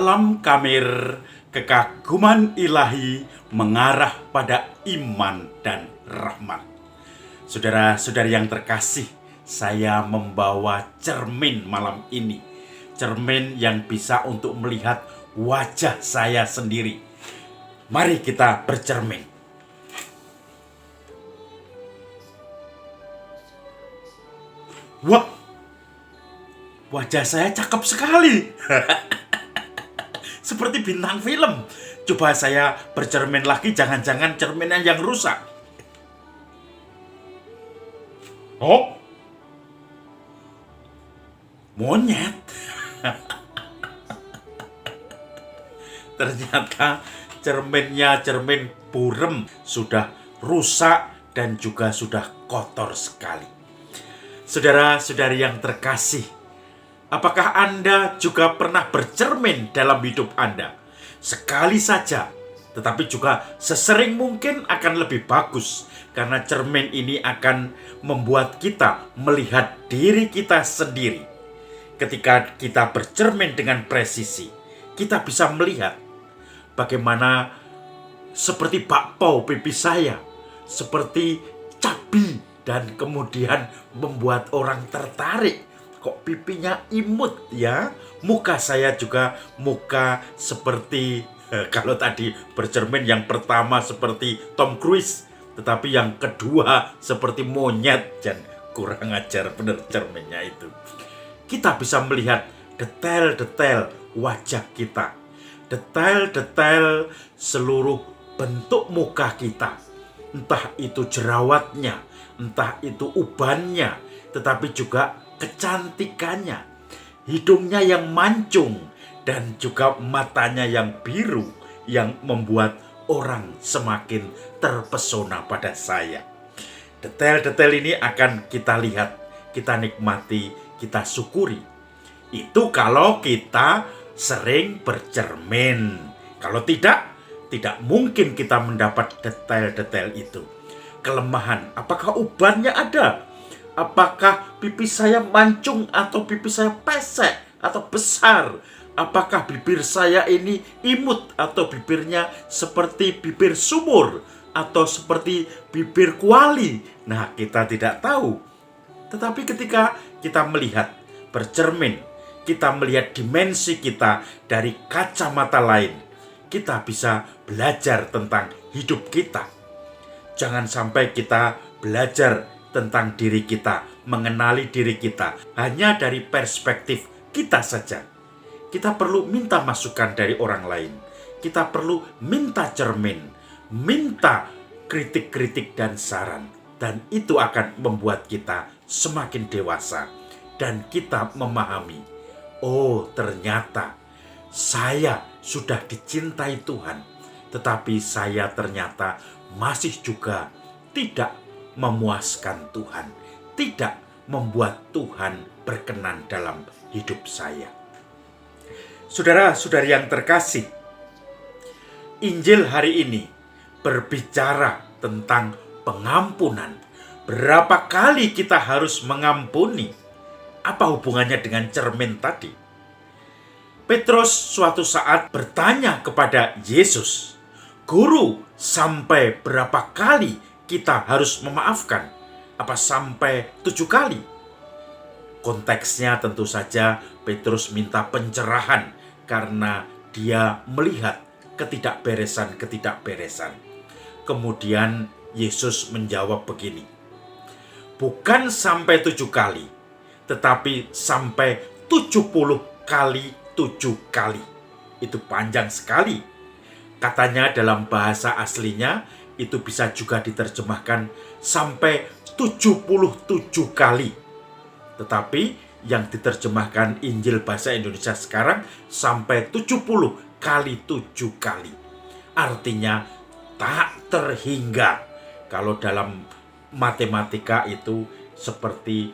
Dalam kamir, kekaguman ilahi mengarah pada iman dan rahmat. Saudara-saudari yang terkasih, saya membawa cermin malam ini. Cermin yang bisa untuk melihat wajah saya sendiri. Mari kita bercermin. Wah, wajah saya cakep sekali. Seperti bintang film. Coba saya bercermin lagi, jangan-jangan cerminnya yang rusak. Oh, monyet. Ternyata cerminnya cermin burem, sudah rusak dan juga sudah kotor sekali. Saudara-saudari yang terkasih, apakah Anda juga pernah bercermin dalam hidup Anda? Sekali saja, tetapi juga sesering mungkin akan lebih bagus. Karena cermin ini akan membuat kita melihat diri kita sendiri. Ketika kita bercermin dengan presisi, kita bisa melihat bagaimana seperti bakpao pipi saya, seperti cabi, dan kemudian membuat orang tertarik. Kok pipinya imut ya? Muka saya juga muka seperti kalau tadi bercermin yang pertama seperti Tom Cruise, tetapi yang kedua seperti monyet, dan kurang ajar bener cerminnya itu. Kita bisa melihat detail-detail wajah kita, detail-detail seluruh bentuk muka kita, entah itu jerawatnya, entah itu ubannya, tetapi juga kecantikannya, hidungnya yang mancung, dan juga matanya yang biru yang membuat orang semakin terpesona pada saya. Detail-detail ini akan kita lihat, kita nikmati, kita syukuri. Itu kalau kita sering bercermin. Kalau tidak mungkin kita mendapat detail-detail itu. Kelemahan, apakah ubannya ada? Apakah pipi saya mancung atau pipi saya pesek atau besar? Apakah bibir saya ini imut atau bibirnya seperti bibir sumur atau seperti bibir kuali? Nah, kita tidak tahu. Tetapi ketika kita melihat, bercermin, kita melihat dimensi kita dari kacamata lain, kita bisa belajar tentang hidup kita. Jangan sampai kita belajar tentang diri kita, mengenali diri kita hanya dari perspektif kita saja. Kita perlu minta masukan dari orang lain. Kita perlu minta cermin, minta kritik-kritik dan saran. Dan itu akan membuat kita semakin dewasa. Dan kita memahami, oh ternyata saya sudah dicintai Tuhan. Tetapi saya ternyata masih juga tidak memuaskan Tuhan, tidak membuat Tuhan berkenan dalam hidup saya. Saudara-saudari yang terkasih, Injil hari ini berbicara tentang pengampunan. Berapa kali kita harus mengampuni? Apa hubungannya dengan cermin tadi? Petrus suatu saat bertanya kepada Yesus, "Guru, sampai berapa kali kita harus memaafkan? Apa sampai 7 kali?" Konteksnya tentu saja Petrus minta pencerahan karena dia melihat ketidakberesan. Kemudian Yesus menjawab begini, "Bukan sampai 7 kali, tetapi sampai 70 kali 7 kali." Itu panjang sekali. Katanya dalam bahasa aslinya itu bisa juga diterjemahkan sampai 77 kali. Tetapi yang diterjemahkan Injil bahasa Indonesia sekarang sampai 70 kali 7 kali. Artinya tak terhingga. Kalau dalam matematika itu seperti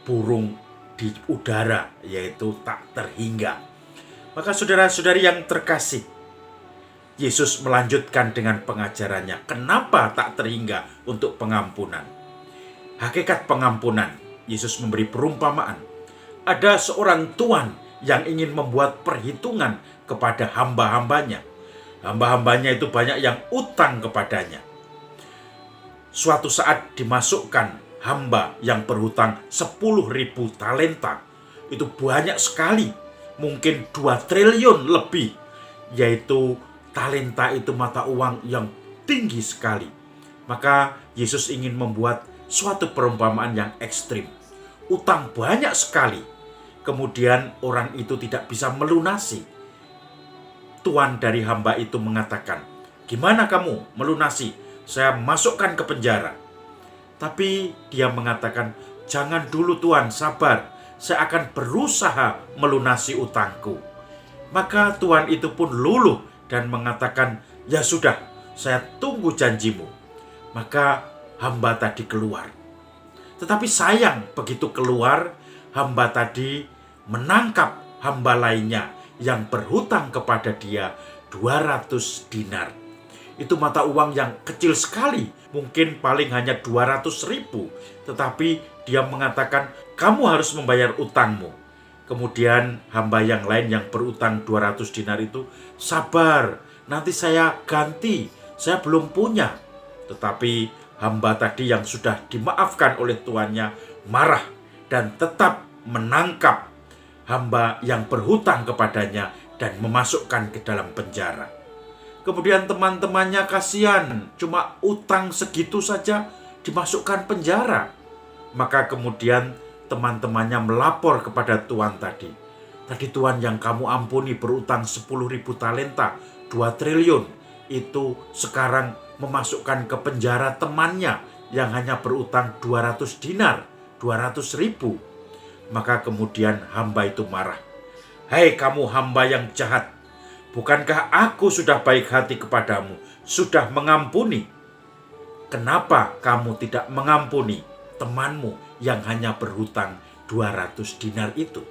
burung di udara, yaitu tak terhingga. Maka saudara-saudari yang terkasih, Yesus melanjutkan dengan pengajarannya. Kenapa tak terhingga untuk pengampunan? Hakikat pengampunan, Yesus memberi perumpamaan. Ada seorang tuan yang ingin membuat perhitungan kepada hamba-hambanya. Hamba-hambanya itu banyak yang utang kepadanya. Suatu saat dimasukkan hamba yang berhutang 10.000 talenta. Itu banyak sekali, mungkin 2 triliun lebih. Yaitu talenta itu mata uang yang tinggi sekali. Maka Yesus ingin membuat suatu perumpamaan yang ekstrim. Utang banyak sekali. Kemudian orang itu tidak bisa melunasi. Tuan dari hamba itu mengatakan, "Gimana kamu melunasi? Saya masukkan ke penjara." Tapi dia mengatakan, "Jangan dulu Tuan, sabar. Saya akan berusaha melunasi utangku." Maka tuan itu pun luluh dan mengatakan, "Ya sudah, saya tunggu janjimu." Maka hamba tadi keluar. Tetapi sayang, begitu keluar, hamba tadi menangkap hamba lainnya yang berhutang kepada dia 200 dinar. Itu mata uang yang kecil sekali, mungkin paling hanya 200.000. Tetapi dia mengatakan, "Kamu harus membayar utangmu." Kemudian hamba yang lain yang berutang 200 dinar itu, "Sabar, nanti saya ganti, saya belum punya." Tetapi hamba tadi yang sudah dimaafkan oleh tuannya marah dan tetap menangkap hamba yang berhutang kepadanya dan memasukkan ke dalam penjara. Kemudian teman-temannya kasihan, cuma utang segitu saja dimasukkan penjara. Maka kemudian teman-temannya melapor kepada tuan tadi. "Tadi tuan yang kamu ampuni berutang 10.000 talenta, 2 triliun. Itu sekarang memasukkan ke penjara temannya yang hanya berutang 200 dinar, 200.000. Maka kemudian hamba itu marah. "Hei kamu hamba yang jahat, bukankah aku sudah baik hati kepadamu, sudah mengampuni? Kenapa kamu tidak mengampuni temanmu yang hanya berhutang 200 dinar itu?"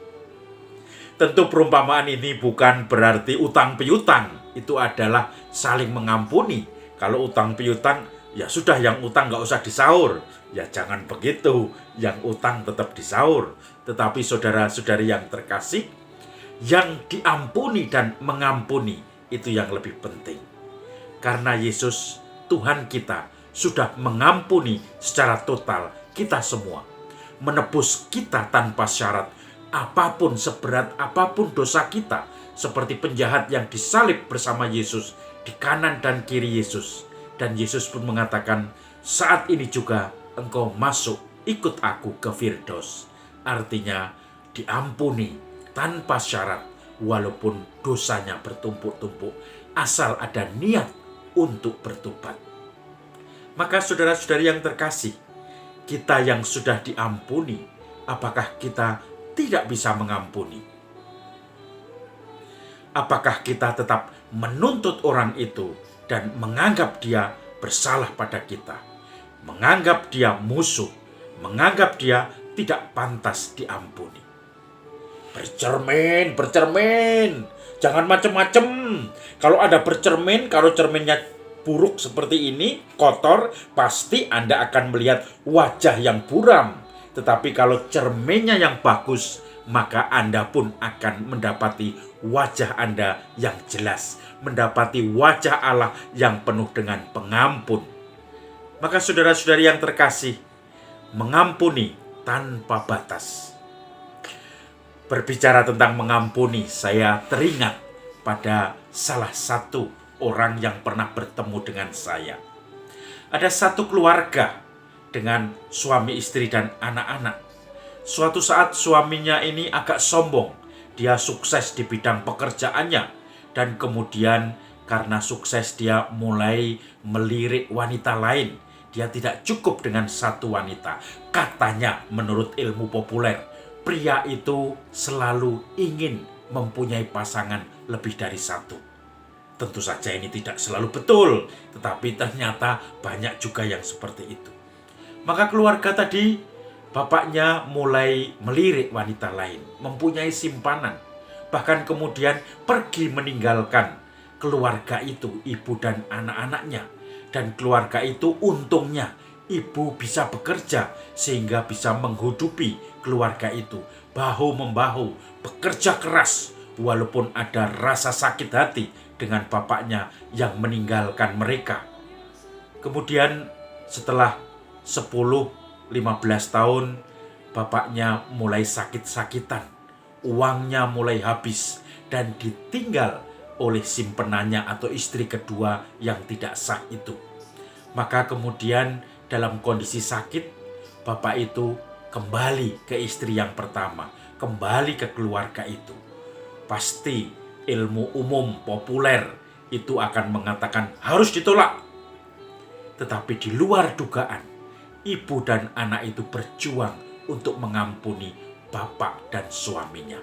Tentu perumpamaan ini bukan berarti utang piutang. Itu adalah saling mengampuni. Kalau utang piutang, ya sudah, yang utang gak usah disaur. Ya jangan begitu, yang utang tetap disaur. Tetapi saudara-saudari yang terkasih, yang diampuni dan mengampuni itu yang lebih penting. Karena Yesus, Tuhan kita, sudah mengampuni secara total kita semua. Menebus kita tanpa syarat, apapun seberat apapun dosa kita. Seperti penjahat yang disalib bersama Yesus di kanan dan kiri Yesus. Dan Yesus pun mengatakan, "Saat ini juga engkau masuk ikut aku ke Firdaus." Artinya diampuni tanpa syarat walaupun dosanya bertumpuk-tumpuk, asal ada niat untuk bertobat. Maka saudara-saudari yang terkasih, kita yang sudah diampuni, apakah kita tidak bisa mengampuni? Apakah kita tetap menuntut orang itu dan menganggap dia bersalah pada kita, menganggap dia musuh, menganggap dia tidak pantas diampuni? Bercermin, jangan macam-macam. Kalau ada bercermin, kalau cerminnya buruk seperti ini, kotor, pasti Anda akan melihat wajah yang buram. Tetapi kalau cerminnya yang bagus, maka Anda pun akan mendapati wajah Anda yang jelas, mendapati wajah Allah yang penuh dengan pengampun. Maka saudara-saudari yang terkasih, mengampuni tanpa batas. Berbicara tentang mengampuni, saya teringat pada salah satu orang yang pernah bertemu dengan saya. Ada satu keluarga dengan suami istri dan anak-anak. Suatu saat suaminya ini agak sombong. Dia sukses di bidang pekerjaannya. Dan kemudian karena sukses dia mulai melirik wanita lain. Dia tidak cukup dengan satu wanita. Katanya menurut ilmu populer, pria itu selalu ingin mempunyai pasangan lebih dari satu. Tentu saja ini tidak selalu betul, tetapi ternyata banyak juga yang seperti itu. Maka keluarga tadi, bapaknya mulai melirik wanita lain, mempunyai simpanan. Bahkan kemudian pergi meninggalkan keluarga itu, ibu dan anak-anaknya. Dan keluarga itu untungnya ibu bisa bekerja sehingga bisa menghidupi keluarga itu. Bahu-membahu, bekerja keras walaupun ada rasa sakit hati dengan bapaknya yang meninggalkan mereka. Kemudian setelah 10-15 tahun, bapaknya mulai sakit-sakitan, uangnya mulai habis, dan ditinggal oleh simpenannya atau istri kedua yang tidak sah itu. Maka kemudian dalam kondisi sakit, bapak itu kembali ke istri yang pertama, kembali ke keluarga itu. Pasti ilmu umum populer itu akan mengatakan harus ditolak. Tetapi di luar dugaan, ibu dan anak itu berjuang untuk mengampuni bapak dan suaminya.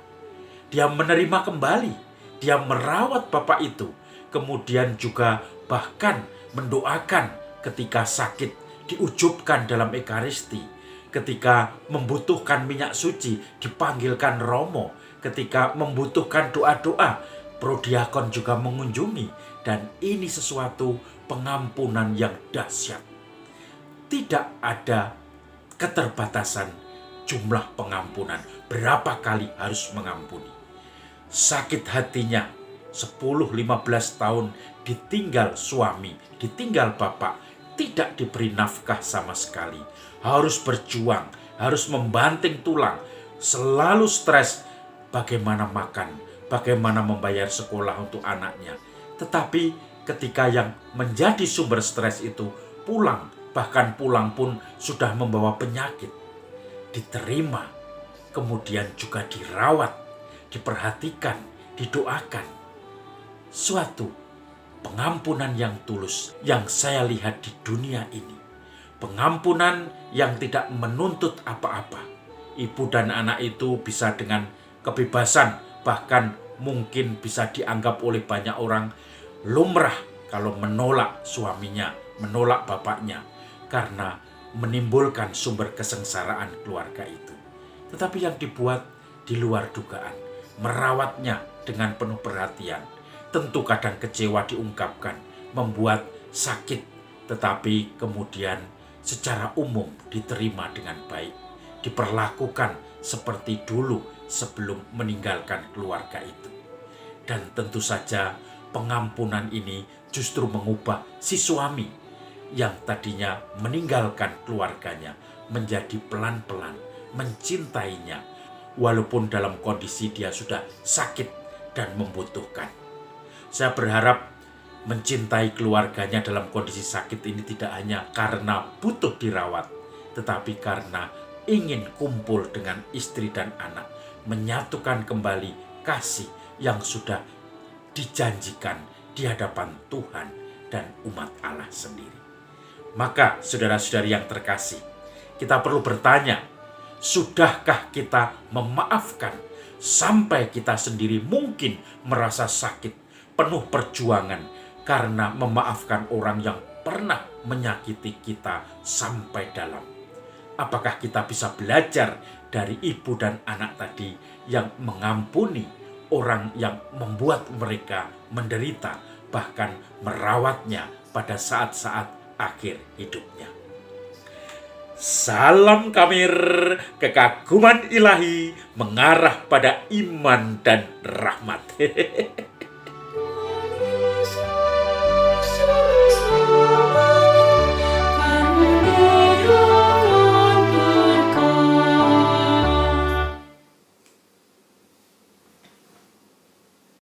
Dia menerima kembali, dia merawat bapak itu, kemudian juga bahkan mendoakan ketika sakit, diujubkan dalam Ekaristi, ketika membutuhkan minyak suci, dipanggilkan Romo, ketika membutuhkan doa-doa, prodiakon juga mengunjungi, dan ini sesuatu pengampunan yang dahsyat. Tidak ada keterbatasan jumlah pengampunan, berapa kali harus mengampuni. Sakit hatinya 10-15 tahun ditinggal suami, ditinggal bapak, tidak diberi nafkah sama sekali, harus berjuang, harus membanting tulang, selalu stres bagaimana makan, bagaimana membayar sekolah untuk anaknya. Tetapi ketika yang menjadi sumber stres itu pulang, bahkan pulang pun sudah membawa penyakit, diterima, kemudian juga dirawat, diperhatikan, didoakan. Suatu pengampunan yang tulus yang saya lihat di dunia ini. Pengampunan yang tidak menuntut apa-apa. Ibu dan anak itu bisa dengan kebebasan, bahkan mungkin bisa dianggap oleh banyak orang lumrah kalau menolak suaminya, menolak bapaknya, karena menimbulkan sumber kesengsaraan keluarga itu. Tetapi yang dibuat di luar dugaan, merawatnya dengan penuh perhatian. Tentu kadang kecewa diungkapkan, membuat sakit, tetapi kemudian secara umum diterima dengan baik, diperlakukan seperti dulu sebelum meninggalkan keluarga itu. Dan tentu saja pengampunan ini justru mengubah si suami yang tadinya meninggalkan keluarganya menjadi pelan-pelan mencintainya, walaupun dalam kondisi dia sudah sakit dan membutuhkan. Saya berharap mencintai keluarganya dalam kondisi sakit ini tidak hanya karena butuh dirawat, tetapi karena ingin kumpul dengan istri dan anak, menyatukan kembali kasih yang sudah dijanjikan di hadapan Tuhan dan umat Allah sendiri. Maka saudara-saudari yang terkasih, kita perlu bertanya, sudahkah kita memaafkan sampai kita sendiri mungkin merasa sakit, penuh perjuangan karena memaafkan orang yang pernah menyakiti kita sampai dalam? Apakah kita bisa belajar dari ibu dan anak tadi yang mengampuni orang yang membuat mereka menderita, bahkan merawatnya pada saat-saat akhir hidupnya? Salam Kamir, kekaguman ilahi mengarah pada iman dan rahmat.